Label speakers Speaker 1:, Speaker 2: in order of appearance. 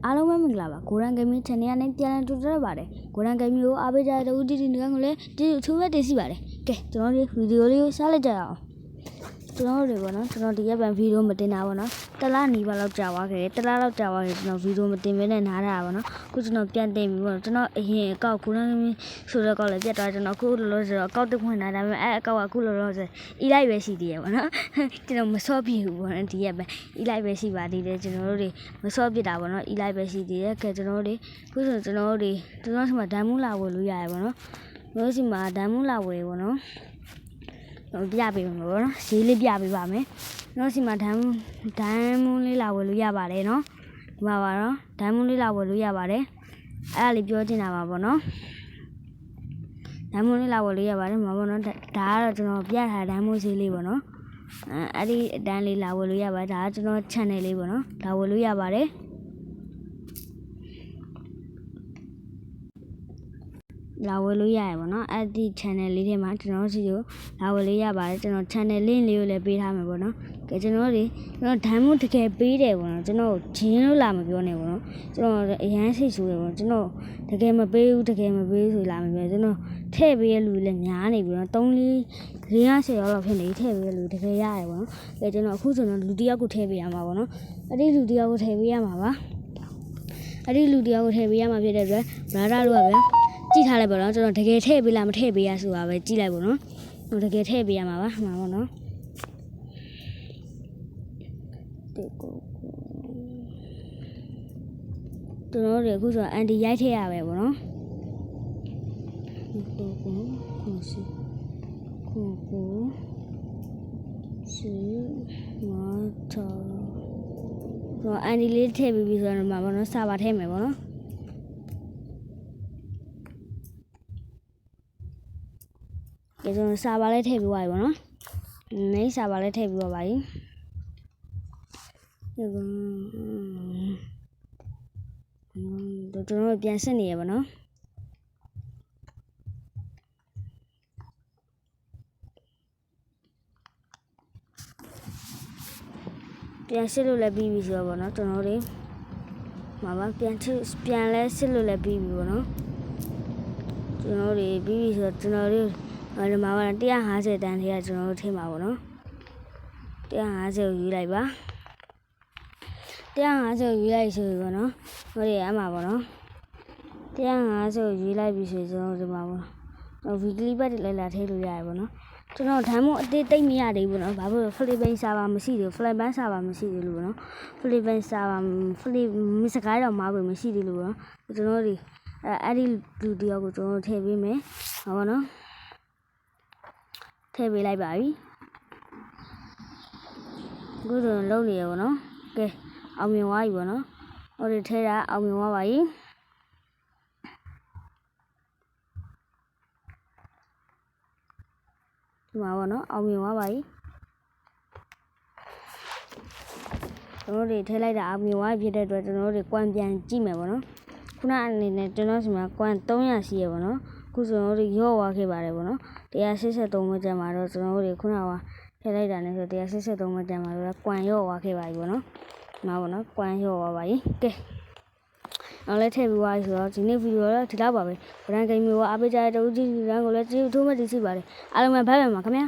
Speaker 1: အားလုံးပဲမင်္ဂလာပါကိုရန်ဂိမ်း channel နဲ့ပြန်လည်ကြိုဆိုရပါတယ်ကိုရန်ဂိမ်းကိုအားပေးကြတဲ့ဦးတီတီငန်းကိုလည်းဒီအထူးပဲတင်စီပါတယ်ကဲကျွန်တော်ဒီဗီဒီယိုလေးကိုစလိုက်ကြအောင်ကျွန်တော်တို့ပေါ့နော်ကျွန်တော်ဒီရက်ပိုင်းဗီဒီယိုမတင်တာပေါ့နော်တလားနီးပါလောက်ကြာသွားခဲ့တယ်တလားလောက်ကြာသွားခဲ့ကျွန်တော်ဗီဒီယိုမတင်ဘဲနဲ့နားတာပေါ့နော်ခုကျွန်တော်ပြန်တင်ပြီပေါ့နော်ကျွန်တော်အရင်အကောက်ကိုရန်ဂိမ်းဆိုတော့ကောက်လည်းပြတ်သွားကျွန်တော်ခုလောလောဆယ်တော့အကောက်တစ်ခွင့်လာဒါပေမဲ့အဲအကောက်ကခုလောလောဆယ်အီလိုက်ပဲရှိသေးတယ်ပေါ့နော်ကျွန်တော်မစော့ပြဘူးပေါ့နော်ဒီရက်ပိုင်းအီလိုက်ပဲရှိပါသေးတယ်ကျွန်တော်တို့တွေမစော့ပြတာပေါ့နော်အီလိုက်ပဲရှိသေးတယ်ကဲကျွန်တော်တို့ခုဆိုကျွန်တော်တို့ဆီမှာဓာတ်မူလာဝယ်လို့ရတယ်ပေါ့နော်ကျွန်တော်ဆီမှာဓာတ်မူလာဝယ်ပေါ့နော်ပြပေးမှာပေါ့နော်ဈေးလေးပြပေးပါမယ်ကျွန်တော်ဆီမှာဓာတ်မူလေးလာဝယ်လို့ရပါတယ်နော်ဒီမှာပါတော့ဓာတ်မူလေးလာဝယ်လို့ရပါတယ်အဲ့ဒါလေးပြောချင်တာပါပေါ့နော်ဓာတ်မူလေးလာဝယ်လို့ရပါတယ်မှာပေါ့နော်ဒါကတော့ကျွန်တော်ပြထားဓာတ်မူဈေးလေးပေါ့နော်အဲ့ဒီအတန်းလေးလာဝယ်လို့ရပါတယ်ဒါကကျွန်တော် channel လေးပေါ့နော်လာဝယ်လို့ရပါတယ်လာဝယ်လို့ရတယ်ပေါ့နော်အဲ့ဒီ channel လေးထဲမှာကျွန်တော်စီကိုလာဝယ်လို့ရပါတယ်ကျွန်တော် channel link လေးကိုလည်းပေးထားမယ်ပေါ့နော်ကဲကျွန်တော်ဓာတ်မူတကယ်ပေးတယ်ပေါ့နော်ကျွန်တော်ဂျင်းလို့လာမပြောနဲ့ပေါ့နော်ကျွန်တော်အရန်စိတ်ဆိုးတယ်ပေါ့ကျွန်တော်တကယ်မပေးဘူးဆိုလာမပြောကျွန်တော်ထည့်ပေးရလူလည်းများနေပြီနော်3-4-50လောက်ဖြစ်နေထည့်ပေးရလူတကယ်ရတယ်ပေါ့နော်ကဲကျွန်တော်အခုဆိုတော့လူတစ်ယောက်ကိုထည့်ပေးရမှာပေါ့နော်အဲ့ဒီလူတစ်ယောက်ကိုထည့်ပေးရမှာပါအဲ့ဒီလူတစ်ယောက်ကိုထည့်ပေးရမှာဖြစ်တဲ့အတွက်ဘရာဒါတို့ကပဲကြည့်ထားလိုက်ပါတော့ကျွန်တော်တကယ်ထည့်ပေးလားမထည့်ပေးရဆိုတာပဲကြည့်လိုက်ပါတော့တကယ်ထည့်ပေးရမှာပါမှာပေါ့နော်ဒီကိုကျွန်တော်တို့အခုဆိုအန်တီရိုက်ထည့်ရပဲပေါ့နော်ကိုစီမတော်တော့အန်တီလေးထည့်ပြီးဆိုတော့မှာပေါ့နော်စာပါထည့်မယ်ပေါ့နော်ဒီဆိုစာပါလေးထည့်ပြီးသွားပြီပေါ့နော်နေစာပါလေးထည့်ပြီးသွားပါပြီကျွန်တော်ပြန်စစ်နေရပါနော်ပြန်စစ်လို့လည်းပြီးပြီဆိုတော့ပေါ့နော်ကျွန်တော်တို့မှာပါပြန်လဲစစ်လို့လည်းပြီးပြီပေါ့နော်ကျွန်တော်တို့ပြီးပြီဆိုတော့ကျွန်တော်တို့ဒီမှာပါ150တန်းထဲကကျွန်တော်တို့ထည့်မှာပေါ့နော်150ကိုယူလိုက်ပါ150ကိုယူလိုက်ဆိုပြီပေါ့နော်ဟိုဒီအမှာပေါ့နော်150ကိုယူလိုက်ပြီဆိုကျွန်တော်ဒီမှာပေါ့နော်ဗီဒီယိုပတ်လိုက်လာထည့်လို့ရတယ်ပေါ့နော်ကျွန်တော်ဓာတ်မုံအသေးတိတ်မရသေးဘူးနော်ဘာဖြစ်လို့ဖလီပင်းစာပါမရှိသေးဘူးဖလီပန်းစာပါမရှိသေးလို့ပေါ့နော်ဖလီပင်းစာပါမစကားတော့မှာပဲမရှိသေးလို့ပေါ့နော်ကျွန်တော်ဒီအဲ့ဒီလူတယောက်ကိုကျွန်တော်ထည့်ပေးမယ်ဟောပါနော်ထည့်ပေးလိုက်ပါပြီအခုဆိုလုံးနေရပါတော့ကဲအောင်မြင်သွားပြီပေါ့နော်ဟိုဒီထဲတာအောင်မြင်သွားပါပြီဒီမှာပေါ့နော်အောင်မြင်သွားပါပြီကျွန်တော်တွေထည့်လိုက်တာအောင်မြင်သွားဖြစ်တဲ့အတွက်ကျွန်တော်တွေကွမ်ပြန်ကြည့်မယ်ပေါ့နော်ခုနအနေနဲ့ကျွန်တော်စီမှာကွမ်300ရှိရပေါ့နော်ခုဆိုတော့ရော့သွားခဲ့ပါတယ်ပေါ့နော်183မိနစ်မှာတော့ကျွန်တော်တို့ခုနကထည့်လိုက်တာနဲ့ဆို183မိနစ်မှာတော့ကွမ်ရော့သွားခဲ့ပါပြီပေါ့နော်မှာပေါ့နော်ကွမ်ရော့သွားပါပြီကဲနောက်လည်းထည့်ပြီးသွားပြီဆိုတော့ဒီနေ့ဗီဒီယိုတော့ဒီလောက်ပါပဲဗရန်ဂိမ်းမျိုးအားပေးကြတဲ့တူကြီးကကိုလည်းကျေးဇူးထိုးမှတင်စီပါတယ်အားလုံးပဲဘိုင်ဘိုင်ပါခင်ဗျာ